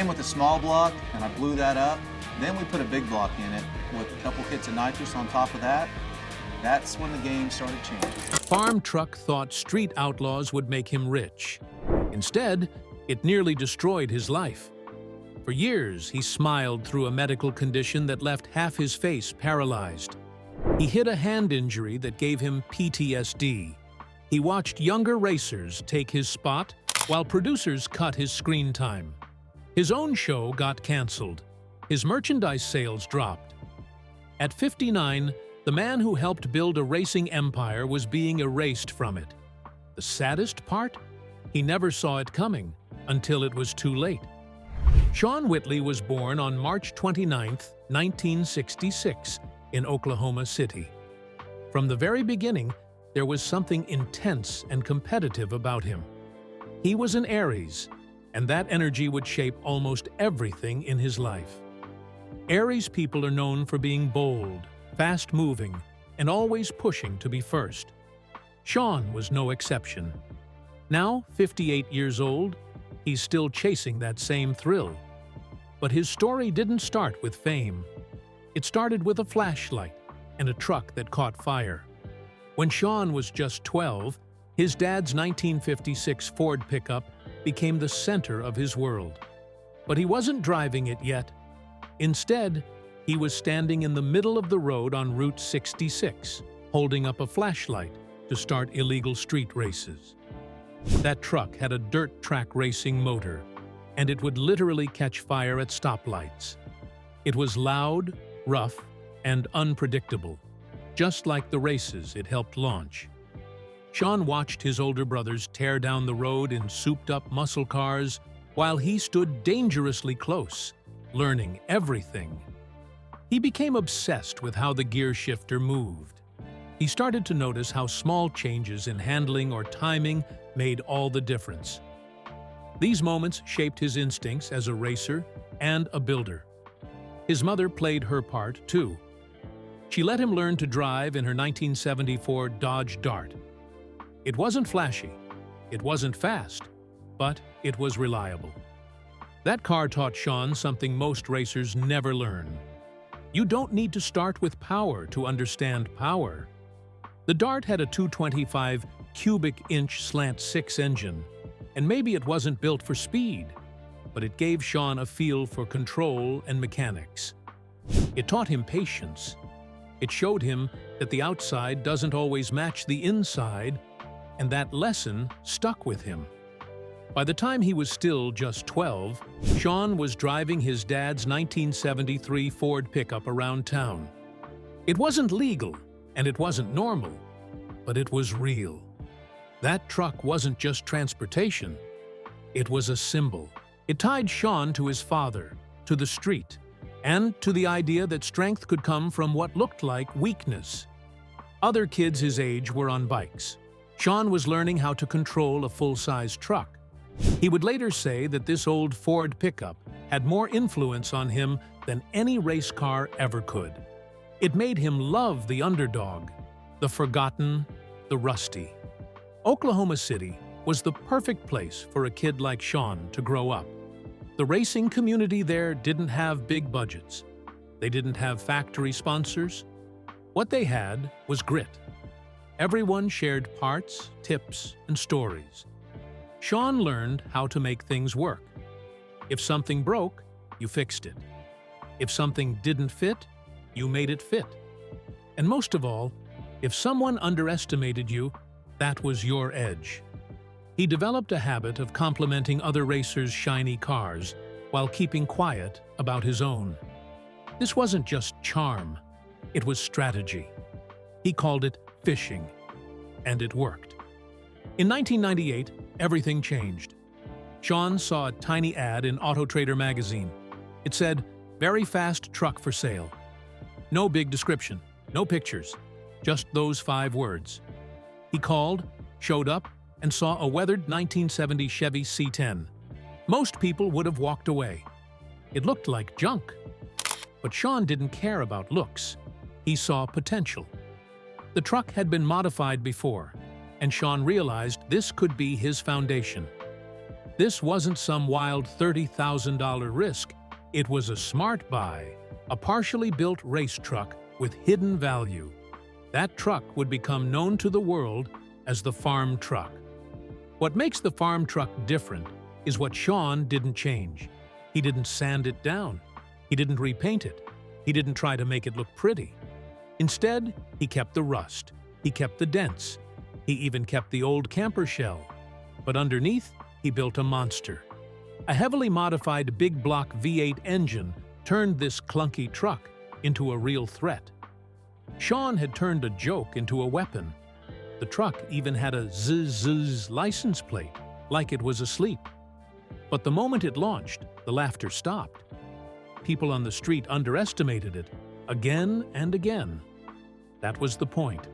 Same with the small block, and I blew that up. Then we put a big block in it with a couple hits of nitrous on top of that. That's when the game started changing. Farmtruck thought street outlaws would make him rich. Instead, it nearly destroyed his life. For years, he smiled through a medical condition that left half his face paralyzed. He hid a hand injury that gave him PTSD. He watched younger racers take his spot while producers cut his screen time. His own show got canceled. His merchandise sales dropped. At 59, the man who helped build a racing empire was being erased from it. The saddest part? He never saw it coming until it was too late. Shaun Whitley was born on March 29, 1966, in Oklahoma City. From the very beginning, there was something intense and competitive about him. He was an Aries, and that energy would shape almost everything in his life. Aries people are known for being bold, fast-moving, and always pushing to be first. Shaun was no exception. Now, 58 years old, he's still chasing that same thrill. But his story didn't start with fame. It started with a flashlight and a truck that caught fire. When Shaun was just 12, his dad's 1956 Ford pickup became the center of his world. But he wasn't driving it yet. Instead, he was standing in the middle of the road on Route 66, holding up a flashlight to start illegal street races. That truck had a dirt track racing motor, and it would literally catch fire at stoplights. It was loud, rough, and unpredictable, just like the races it helped launch. Shaun watched his older brothers tear down the road in souped-up muscle cars while he stood dangerously close, learning everything. He became obsessed with how the gear shifter moved. He started to notice how small changes in handling or timing made all the difference. These moments shaped his instincts as a racer and a builder. His mother played her part, too. She let him learn to drive in her 1974 Dodge Dart. It wasn't flashy, it wasn't fast, but it was reliable. That car taught Shaun something most racers never learn. You don't need to start with power to understand power. The Dart had a 225 cubic inch slant 6 engine, and maybe it wasn't built for speed, but it gave Shaun a feel for control and mechanics. It taught him patience. It showed him that the outside doesn't always match the inside, and that lesson stuck with him. By the time he was still just 12, Shaun was driving his dad's 1973 Ford pickup around town. It wasn't legal, and it wasn't normal, but it was real. That truck wasn't just transportation. It was a symbol. It tied Shaun to his father, to the street, and to the idea that strength could come from what looked like weakness. Other kids his age were on bikes. Shaun was learning how to control a full-size truck. He would later say that this old Ford pickup had more influence on him than any race car ever could. It made him love the underdog, the forgotten, the rusty. Oklahoma City was the perfect place for a kid like Shaun to grow up. The racing community there didn't have big budgets. They didn't have factory sponsors. What they had was grit. Everyone shared parts, tips, and stories. Shaun learned how to make things work. If something broke, you fixed it. If something didn't fit, you made it fit. And most of all, if someone underestimated you, that was your edge. He developed a habit of complimenting other racers' shiny cars while keeping quiet about his own. This wasn't just charm, it was strategy. He called it fishing, and it worked. In 1998, everything changed. Shaun saw a tiny ad in Auto Trader magazine. It said, "Very fast truck for sale." No big description, no pictures, just those 5 words. He called, showed up, and saw a weathered 1970 Chevy C10. Most people would have walked away. It looked like junk. But Shaun didn't care about looks. He saw potential. The truck had been modified before, and Shaun realized this could be his foundation. This wasn't some wild $30,000 risk. It was a smart buy, a partially built race truck with hidden value. That truck would become known to the world as the Farmtruck. What makes the Farmtruck different is what Sean didn't change. He didn't sand it down. He didn't repaint it. He didn't try to make it look pretty. Instead, he kept the rust. He kept the dents. He even kept the old camper shell. But underneath, he built a monster. A heavily modified big block V8 engine turned this clunky truck into a real threat. Sean had turned a joke into a weapon. The truck even had a zzz license plate, like it was asleep. But the moment it launched, the laughter stopped. People on the street underestimated it, again and again. That was the point.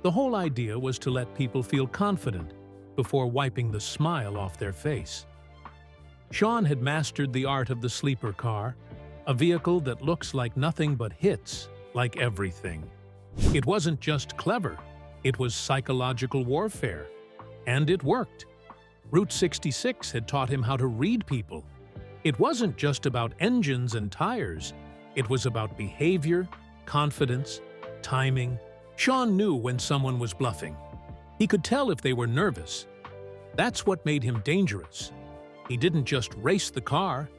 The whole idea was to let people feel confident before wiping the smile off their face. Sean had mastered the art of the sleeper car, a vehicle that looks like nothing but hits like everything. It wasn't just clever, it was psychological warfare. And it worked. Route 66 had taught him how to read people. It wasn't just about engines and tires. It was about behavior, confidence, timing. Sean knew when someone was bluffing. He could tell if they were nervous. That's what made him dangerous. He didn't just race the car,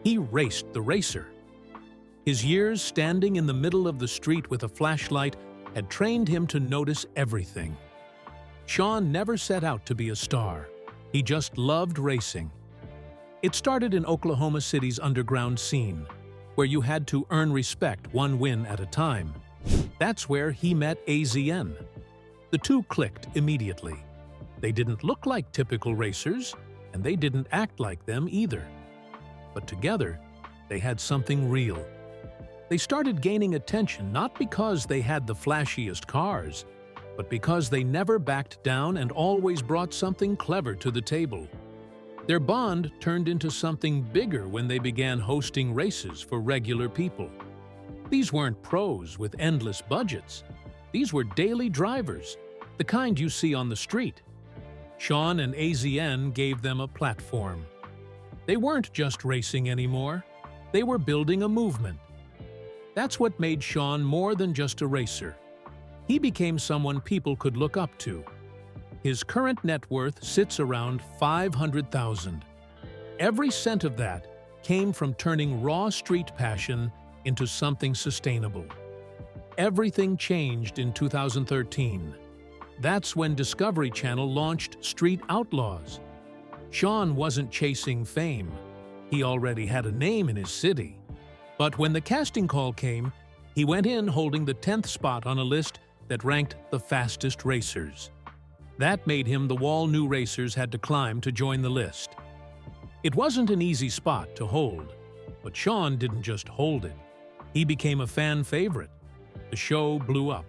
he raced the racer. His years standing in the middle of the street with a flashlight had trained him to notice everything. Sean never set out to be a star. He just loved racing. It started in Oklahoma City's underground scene, where you had to earn respect one win at a time. That's where he met AZN. The two clicked immediately. They didn't look like typical racers, and they didn't act like them either. But together, they had something real. They started gaining attention not because they had the flashiest cars, but because they never backed down and always brought something clever to the table. Their bond turned into something bigger when they began hosting races for regular people. These weren't pros with endless budgets. These were daily drivers, the kind you see on the street. Sean and AZN gave them a platform. They weren't just racing anymore. They were building a movement. That's what made Sean more than just a racer. He became someone people could look up to. His current net worth sits around $500,000. Every cent of that came from turning raw street passion into something sustainable. Everything changed in 2013. That's when Discovery Channel launched Street Outlaws. Sean wasn't chasing fame. He already had a name in his city. But when the casting call came, he went in holding the 10th spot on a list that ranked the fastest racers. That made him the wall new racers had to climb to join the list. It wasn't an easy spot to hold, but Sean didn't just hold it. He became a fan favorite. The show blew up.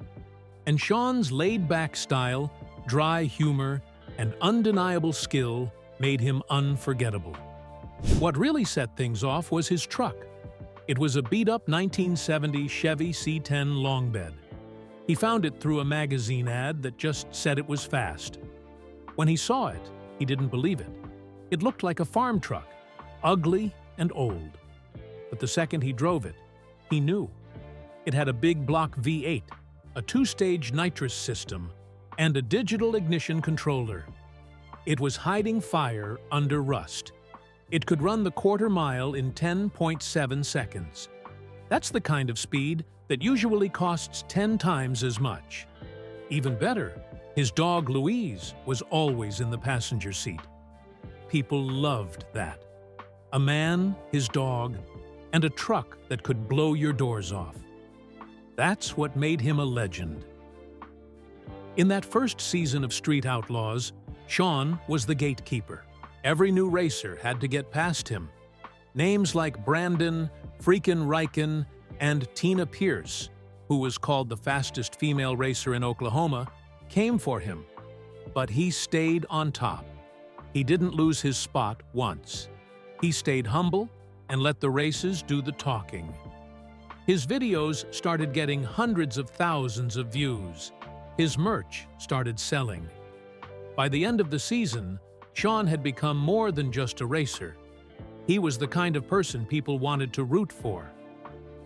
And Sean's laid-back style, dry humor, and undeniable skill made him unforgettable. What really set things off was his truck. It was a beat-up 1970 Chevy C10 long bed. He found it through a magazine ad that just said it was fast. When he saw it, he didn't believe it. It looked like a farm truck, ugly and old. But the second he drove it, he knew. It had a big block V8, a two-stage nitrous system, and a digital ignition controller. It was hiding fire under rust. It could run the quarter mile in 10.7 seconds. That's the kind of speed that usually costs 10 times as much. Even better, his dog Louise was always in the passenger seat. People loved that. A man, his dog, and a truck that could blow your doors off. That's what made him a legend. In that first season of Street Outlaws, Sean was the gatekeeper. Every new racer had to get past him. Names like Brandon, Freakin' Riken, and Tina Pierce, who was called the fastest female racer in Oklahoma, came for him. But he stayed on top. He didn't lose his spot once. He stayed humble and let the races do the talking. His videos started getting hundreds of thousands of views. His merch started selling. By the end of the season, Sean had become more than just a racer. He was the kind of person people wanted to root for.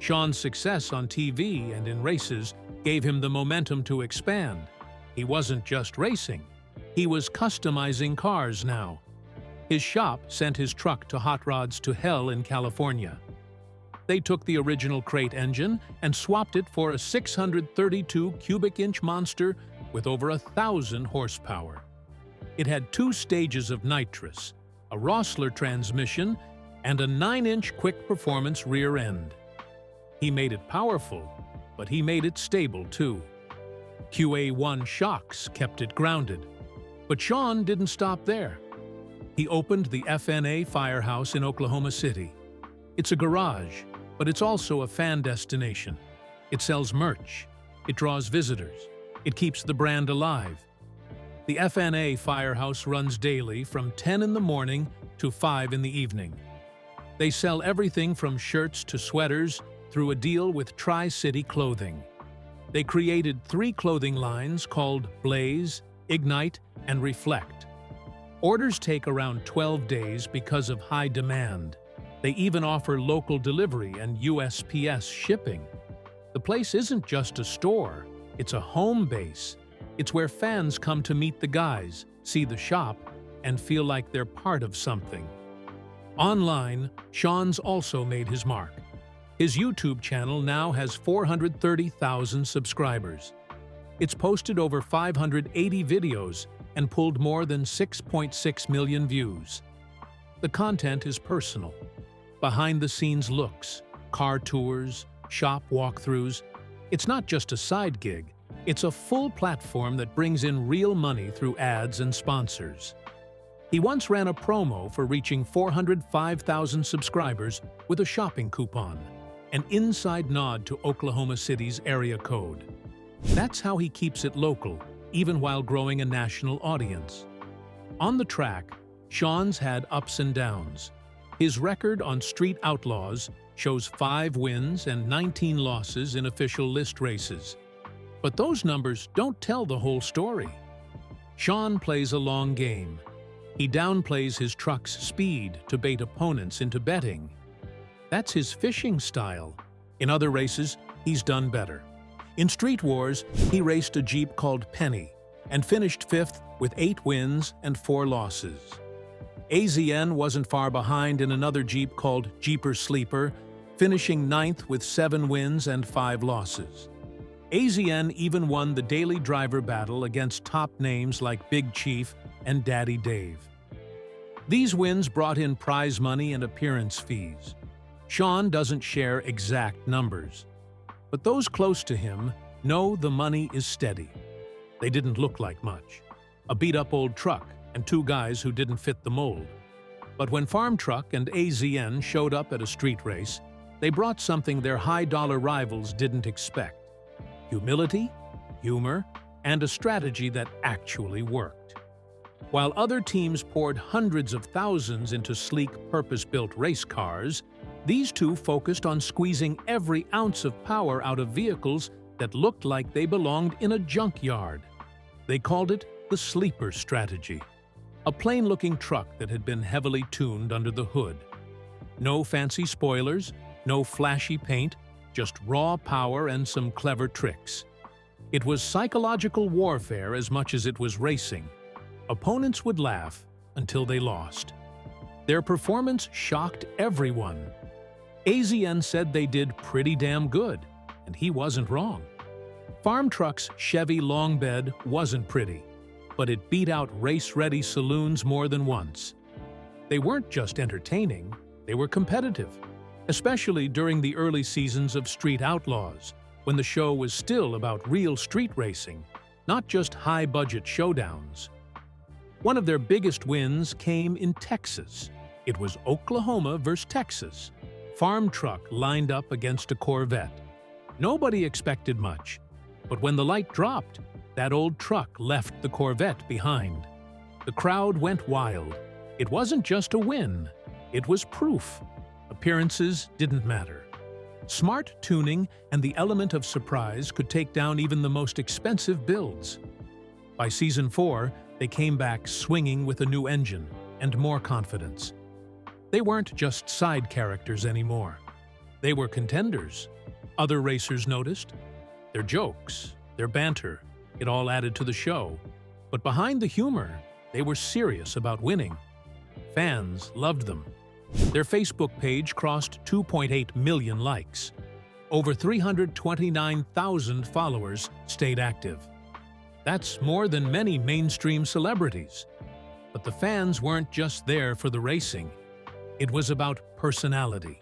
Sean's success on TV and in races gave him the momentum to expand. He wasn't just racing. He was customizing cars now. His shop sent his truck to Hot Rods to Hell in California. They took the original crate engine and swapped it for a 632 cubic inch monster with over 1,000 horsepower. It had 2 stages of nitrous, a Rossler transmission, and a 9-inch quick performance rear end. He made it powerful, but he made it stable too. QA1 shocks kept it grounded. But Sean didn't stop there. He opened the FNA Firehouse in Oklahoma City. It's a garage, but it's also a fan destination. It sells merch. It draws visitors. It keeps the brand alive. The FNA Firehouse runs daily from 10 in the morning to 5 in the evening. They sell everything from shirts to sweaters through a deal with Tri-City Clothing. They created 3 clothing lines called Blaze, Ignite, and Reflect. Orders take around 12 days because of high demand. They even offer local delivery and USPS shipping. The place isn't just a store, it's a home base. It's where fans come to meet the guys, see the shop, and feel like they're part of something. Online, Sean's also made his mark. His YouTube channel now has 430,000 subscribers. It's posted over 580 videos and pulled more than 6.6 million views. The content is personal. Behind-the-scenes looks, car tours, shop walkthroughs. It's not just a side gig. It's a full platform that brings in real money through ads and sponsors. He once ran a promo for reaching 405,000 subscribers with a shopping coupon, an inside nod to Oklahoma City's area code. That's how he keeps it local, even while growing a national audience. On the track, Sean's had ups and downs. His record on Street Outlaws shows 5 wins and 19 losses in official list races. But those numbers don't tell the whole story. Sean plays a long game. He downplays his truck's speed to bait opponents into betting. That's his fishing style. In other races, he's done better. In Street Wars, he raced a Jeep called Penny and finished 5th with 8 wins and 4 losses. AZN wasn't far behind in another Jeep called Jeeper Sleeper, finishing 9th with 7 wins and 5 losses. AZN even won the daily driver battle against top names like Big Chief and Daddy Dave. These wins brought in prize money and appearance fees. Sean doesn't share exact numbers, but those close to him know the money is steady. They didn't look like much. A beat-up old truck and 2 guys who didn't fit the mold. But when Farmtruck and AZN showed up at a street race, they brought something their high-dollar rivals didn't expect. Humility, humor, and a strategy that actually worked. While other teams poured hundreds of thousands into sleek, purpose-built race cars, these 2 focused on squeezing every ounce of power out of vehicles that looked like they belonged in a junkyard. They called it the sleeper strategy, a plain-looking truck that had been heavily tuned under the hood. No fancy spoilers, no flashy paint, just raw power and some clever tricks. It was psychological warfare as much as it was racing. Opponents would laugh until they lost. Their performance shocked everyone. AZN said they did pretty damn good, and he wasn't wrong. Farmtruck's Chevy long bed wasn't pretty, but it beat out race-ready saloons more than once. They weren't just entertaining, they were competitive, especially during the early seasons of Street Outlaws, when the show was still about real street racing, not just high-budget showdowns. One of their biggest wins came in Texas. It was Oklahoma versus Texas. Farmtruck lined up against a Corvette. Nobody expected much, but when the light dropped, that old truck left the Corvette behind. The crowd went wild. It wasn't just a win, it was proof. Appearances didn't matter. Smart tuning and the element of surprise could take down even the most expensive builds. By season 4, they came back swinging with a new engine and more confidence. They weren't just side characters anymore. They were contenders. Other racers noticed. Their jokes, their banter, it all added to the show. But behind the humor, they were serious about winning. Fans loved them. Their Facebook page crossed 2.8 million likes. Over 329,000 followers stayed active. That's more than many mainstream celebrities. But the fans weren't just there for the racing. It was about personality.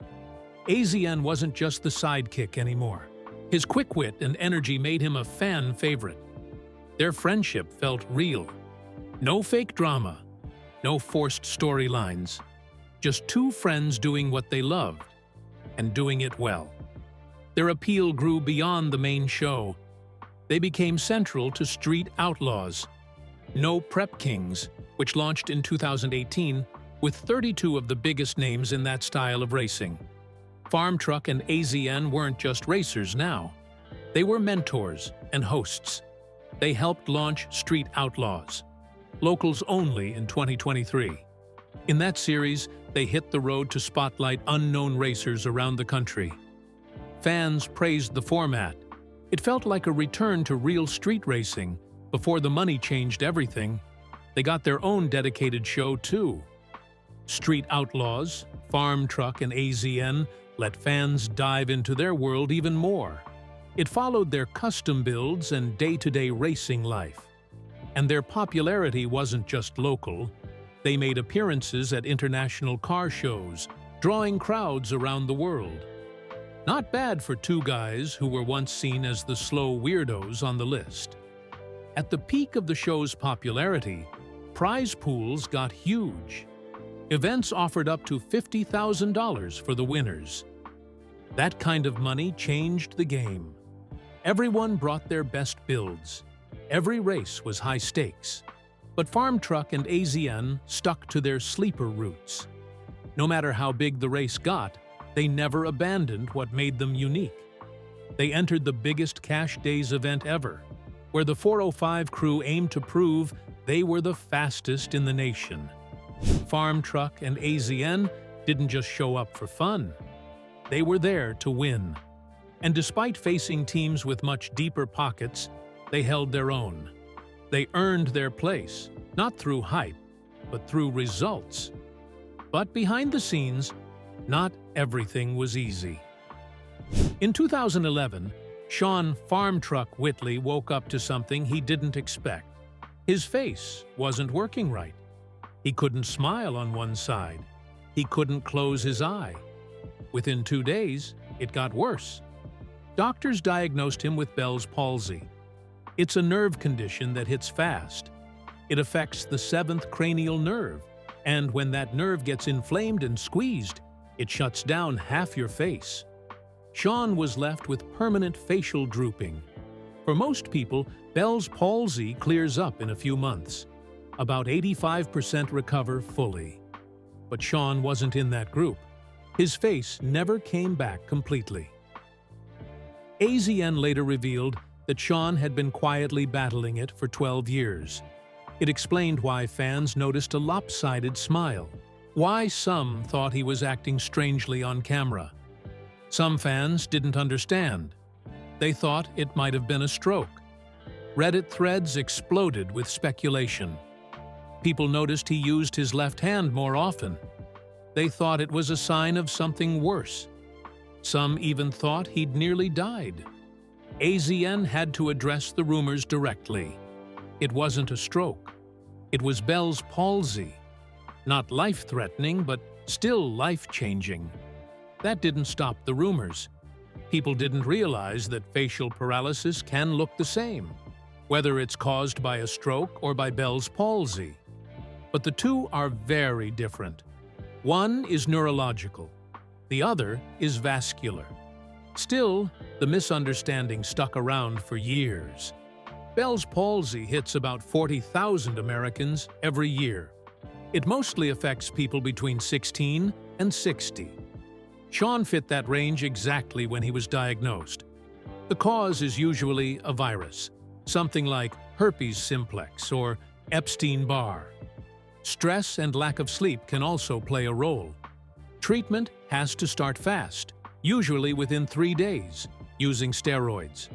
AZN wasn't just the sidekick anymore. His quick wit and energy made him a fan favorite. Their friendship felt real. No fake drama, no forced storylines. Just two friends doing what they loved, and doing it well. Their appeal grew beyond the main show. They became central to Street Outlaws, No Prep Kings, which launched in 2018 with 32 of the biggest names in that style of racing. Farmtruck and AZN weren't just racers now. They were mentors and hosts. They helped launch Street Outlaws, locals only in 2023. In that series, they hit the road to spotlight unknown racers around the country. Fans praised the format. It felt like a return to real street racing before the money changed everything. They got their own dedicated show too. Street Outlaws, Farmtruck, and AZN let fans dive into their world even more. It followed their custom builds and day-to-day racing life. And their popularity wasn't just local. They made appearances at international car shows, drawing crowds around the world. Not bad for two guys who were once seen as the slow weirdos on the list. At the peak of the show's popularity, prize pools got huge. Events offered up to $50,000 for the winners. That kind of money changed the game. Everyone brought their best builds. Every race was high stakes. But Farmtruck and AZN stuck to their sleeper roots. No matter how big the race got, they never abandoned what made them unique. They entered the biggest Cash Days event ever, where the 405 crew aimed to prove they were the fastest in the nation. Farmtruck and AZN didn't just show up for fun. They were there to win. And despite facing teams with much deeper pockets, they held their own. They earned their place, not through hype, but through results. But behind the scenes, not everything was easy. In 2011, Sean Farmtruck Whitley woke up to something he didn't expect. His face wasn't working right. He couldn't smile on one side. He couldn't close his eye. Within 2 days, it got worse. Doctors diagnosed him with Bell's palsy. It's a nerve condition that hits fast. It affects the 7th cranial nerve, and when that nerve gets inflamed and squeezed, it shuts down half your face. Sean was left with permanent facial drooping. For most people, Bell's palsy clears up in a few months. About 85% recover fully. But Sean wasn't in that group. His face never came back completely. AZN later revealed that Sean had been quietly battling it for 12 years. It explained why fans noticed a lopsided smile, why some thought he was acting strangely on camera. Some fans didn't understand. They thought it might have been a stroke. Reddit threads exploded with speculation. People noticed he used his left hand more often. They thought it was a sign of something worse. Some even thought he'd nearly died. AZN had to address the rumors directly. It wasn't a stroke. It was Bell's palsy. Not life-threatening, but still life-changing. That didn't stop the rumors. People didn't realize that facial paralysis can look the same, whether it's caused by a stroke or by Bell's palsy. But the two are very different. One is neurological. The other is vascular. Still, the misunderstanding stuck around for years. Bell's palsy hits about 40,000 Americans every year. It mostly affects people between 16 and 60. Sean fit that range exactly when he was diagnosed. The cause is usually a virus, something like herpes simplex or Epstein-Barr. Stress and lack of sleep can also play a role. Treatment has to start fast, usually within 3 days, using steroids.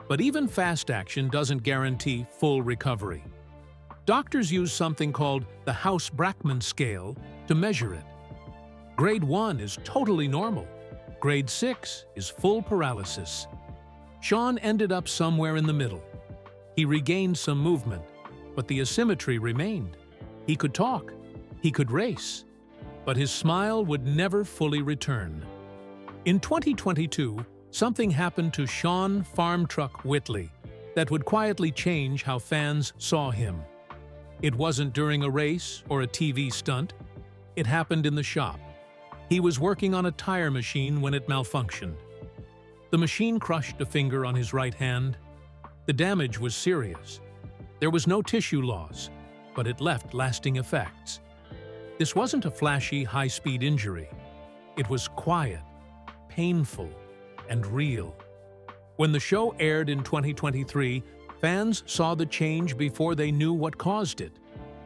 But even fast action doesn't guarantee full recovery. Doctors use something called the House-Brackman scale to measure it. Grade 1 is totally normal. Grade 6 is full paralysis. Sean ended up somewhere in the middle. He regained some movement, but the asymmetry remained. He could talk, he could race, but his smile would never fully return. In 2022, something happened to Sean Farmtruck Whitley that would quietly change how fans saw him. It wasn't during a race or a TV stunt. It happened in the shop. He was working on a tire machine when it malfunctioned. The machine crushed a finger on his right hand. The damage was serious. There was no tissue loss, but it left lasting effects. This wasn't a flashy, high-speed injury. It was quiet, painful, and real. When the show aired in 2023, fans saw the change before they knew what caused it.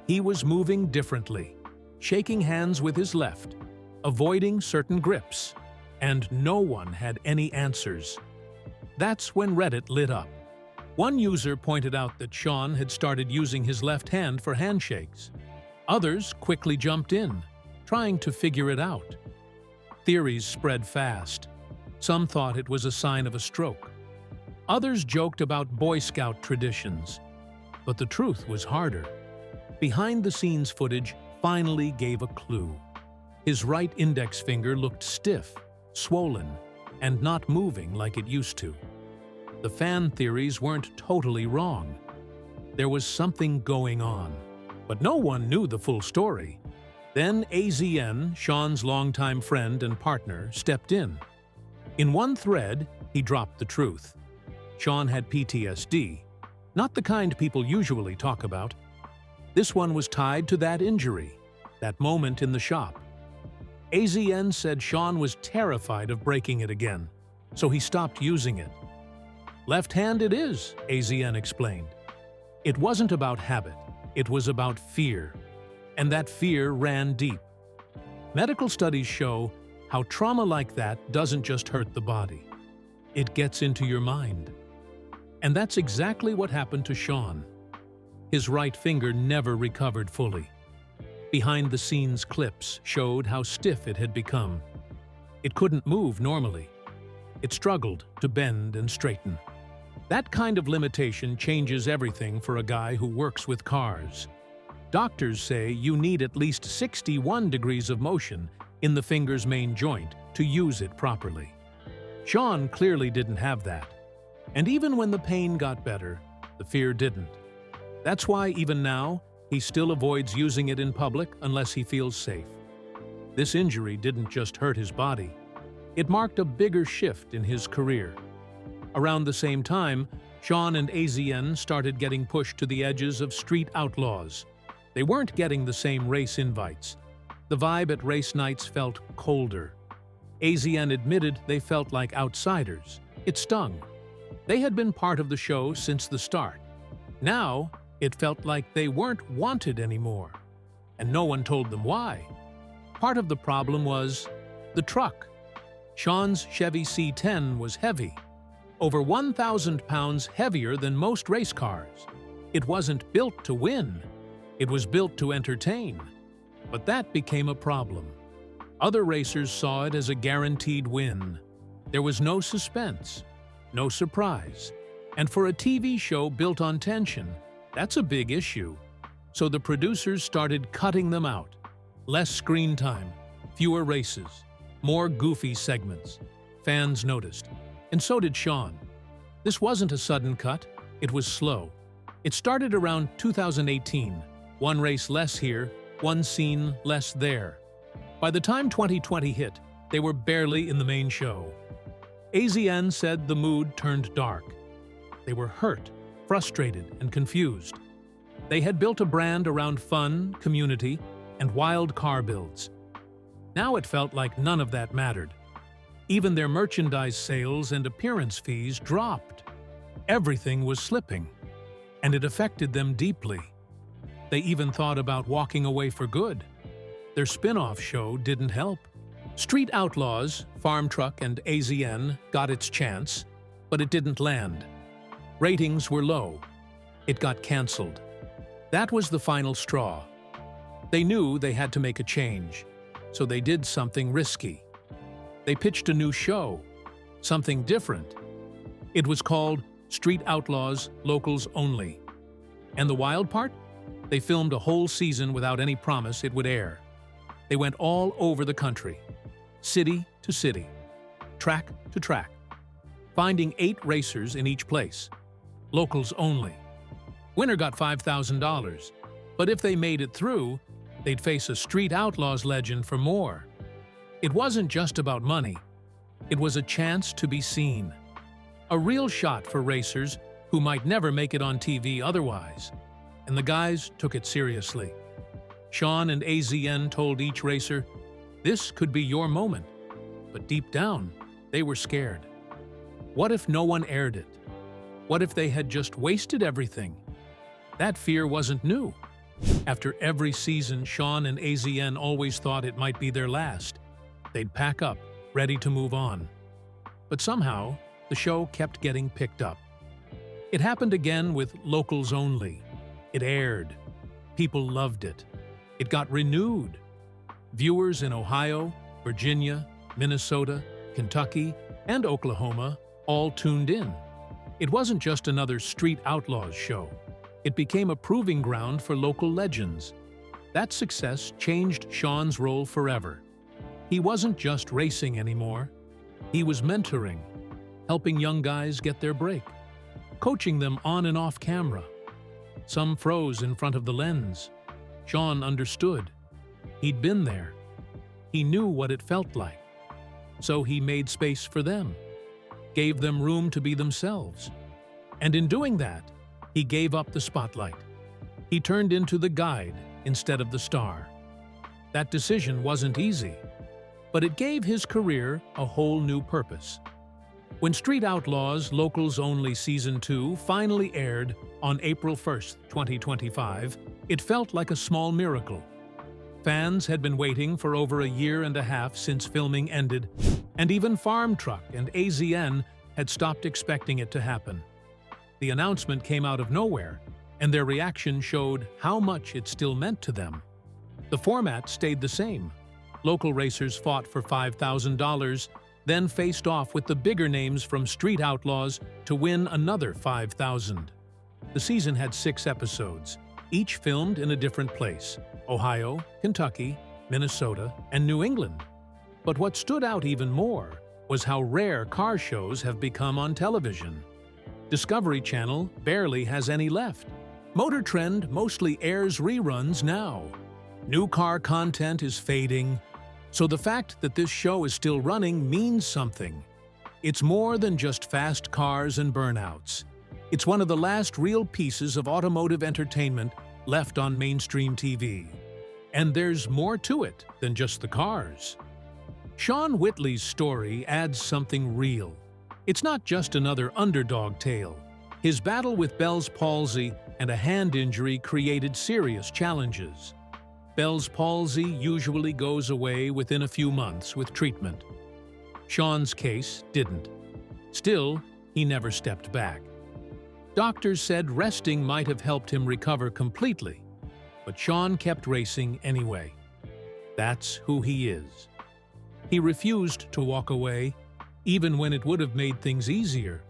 He was moving differently, shaking hands with his left, avoiding certain grips, and no one had any answers. That's when Reddit lit up. One user pointed out that Sean had started using his left hand for handshakes. Others quickly jumped in, trying to figure it out. Theories spread fast. Some thought it was a sign of a stroke. Others joked about Boy Scout traditions. But the truth was harder. Behind-the-scenes footage finally gave a clue. His right index finger looked stiff, swollen, and not moving like it used to. The fan theories weren't totally wrong. There was something going on, but no one knew the full story. Then AZN, Sean's longtime friend and partner, stepped in. In one thread, he dropped the truth. Sean had PTSD, not the kind people usually talk about. This one was tied to that injury, that moment in the shop. AZN said Sean was terrified of breaking it again, so he stopped using it. Left hand it is, AZN explained. It wasn't about habit, it was about fear. And that fear ran deep. Medical studies show how trauma like that doesn't just hurt the body. It gets into your mind. And that's exactly what happened to Sean. His right finger never recovered fully. Behind-the-scenes clips showed how stiff it had become. It couldn't move normally. It struggled to bend and straighten. That kind of limitation changes everything for a guy who works with cars. Doctors say you need at least 61 degrees of motion in the finger's main joint to use it properly. Sean clearly didn't have that. And even when the pain got better, the fear didn't. That's why even now, he still avoids using it in public unless he feels safe. This injury didn't just hurt his body. It marked a bigger shift in his career. Around the same time, Sean and AZN started getting pushed to the edges of Street Outlaws. They weren't getting the same race invites. The vibe at race nights felt colder. AZN admitted they felt like outsiders. It stung. They had been part of the show since the start. Now, it felt like they weren't wanted anymore. And no one told them why. Part of the problem was the truck. Sean's Chevy C10 was heavy. Over 1,000 pounds heavier than most race cars. It wasn't built to win. It was built to entertain. But that became a problem. Other racers saw it as a guaranteed win. There was no suspense, no surprise. And for a TV show built on tension, that's a big issue. So the producers started cutting them out. Less screen time, fewer races, more goofy segments. Fans noticed. And so did Sean. This wasn't a sudden cut, it was slow. It started around 2018. One race less here, one scene less there. By the time 2020 hit, they were barely in the main show. AZN said the mood turned dark. They were hurt, frustrated, and confused. They had built a brand around fun, community, and wild car builds. Now it felt like none of that mattered. Even their merchandise sales and appearance fees dropped. Everything was slipping, and it affected them deeply. They even thought about walking away for good. Their spin-off show didn't help. Street Outlaws, Farmtruck, and AZN got its chance, but it didn't land. Ratings were low. It got canceled. That was the final straw. They knew they had to make a change, so they did something risky. They pitched a new show, something different. It was called Street Outlaws, Locals Only. And the wild part? They filmed a whole season without any promise it would air. They went all over the country, city to city, track to track, finding 8 racers in each place. Locals only. Winner got $5,000, but if they made it through, they'd face a Street Outlaws legend for more. It wasn't just about money. It was a chance to be seen. A real shot for racers who might never make it on TV otherwise. And the guys took it seriously. Sean and AZN told each racer, this could be your moment. But deep down, they were scared. What if no one aired it? What if they had just wasted everything? That fear wasn't new. After every season, Sean and AZN always thought it might be their last. They'd pack up, ready to move on. But somehow, the show kept getting picked up. It happened again with Locals Only. It aired. People loved it. It got renewed. Viewers in Ohio, Virginia, Minnesota, Kentucky, and Oklahoma all tuned in. It wasn't just another Street Outlaws show. It became a proving ground for local legends. That success changed Sean's role forever. He wasn't just racing anymore. He was mentoring, helping young guys get their break, coaching them on and off camera. Some froze in front of the lens. Sean understood. He'd been there. He knew what it felt like. So he made space for them, gave them room to be themselves. And in doing that, he gave up the spotlight. He turned into the guide instead of the star. That decision wasn't easy, but it gave his career a whole new purpose. When Street Outlaws Locals Only Season 2 finally aired on April 1st, 2025, it felt like a small miracle. Fans had been waiting for over a year and a half since filming ended, and even Farmtruck and AZN had stopped expecting it to happen. The announcement came out of nowhere, and their reaction showed how much it still meant to them. The format stayed the same. Local racers fought for $5,000, then faced off with the bigger names from Street Outlaws to win another $5,000. The season had 6 episodes, each filmed in a different place: Ohio, Kentucky, Minnesota, and New England. But what stood out even more was how rare car shows have become on television. Discovery Channel barely has any left. Motor Trend mostly airs reruns now. New car content is fading, so the fact that this show is still running means something. It's more than just fast cars and burnouts. It's one of the last real pieces of automotive entertainment left on mainstream TV. And there's more to it than just the cars. Sean Whitley's story adds something real. It's not just another underdog tale. His battle with Bell's palsy and a hand injury created serious challenges. Bell's palsy usually goes away within a few months with treatment. Sean's case didn't. Still, he never stepped back. Doctors said resting might have helped him recover completely, but Sean kept racing anyway. That's who he is. He refused to walk away, even when it would have made things easier.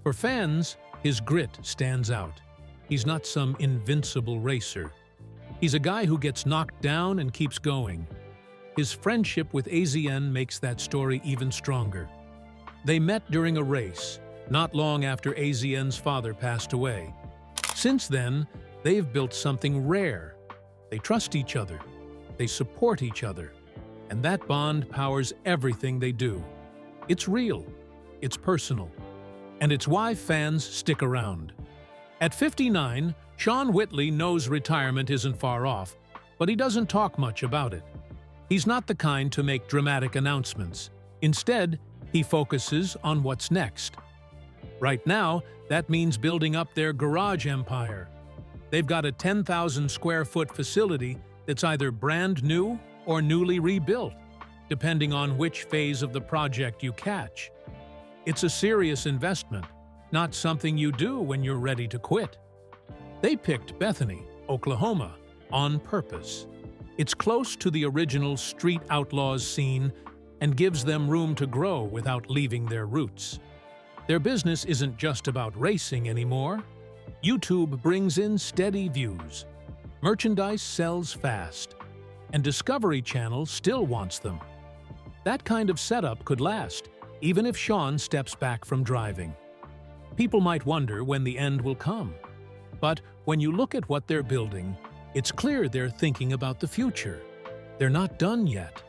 For fans, his grit stands out. He's not some invincible racer. He's a guy who gets knocked down and keeps going. His friendship with AZN makes that story even stronger. They met during a race, not long after AZN's father passed away. Since then, they've built something rare. They trust each other. They support each other. And that bond powers everything they do. It's real. It's personal. And it's why fans stick around. At 59, Sean Whitley knows retirement isn't far off, but he doesn't talk much about it. He's not the kind to make dramatic announcements. Instead, he focuses on what's next. Right now, that means building up their garage empire. They've got a 10,000 square foot facility that's either brand new or newly rebuilt, depending on which phase of the project you catch. It's a serious investment, not something you do when you're ready to quit. They picked Bethany, Oklahoma, on purpose. It's close to the original Street Outlaws scene and gives them room to grow without leaving their roots. Their business isn't just about racing anymore. YouTube brings in steady views. Merchandise sells fast, and Discovery Channel still wants them. That kind of setup could last, even if Sean steps back from driving. People might wonder when the end will come. But when you look at what they're building, it's clear they're thinking about the future. They're not done yet.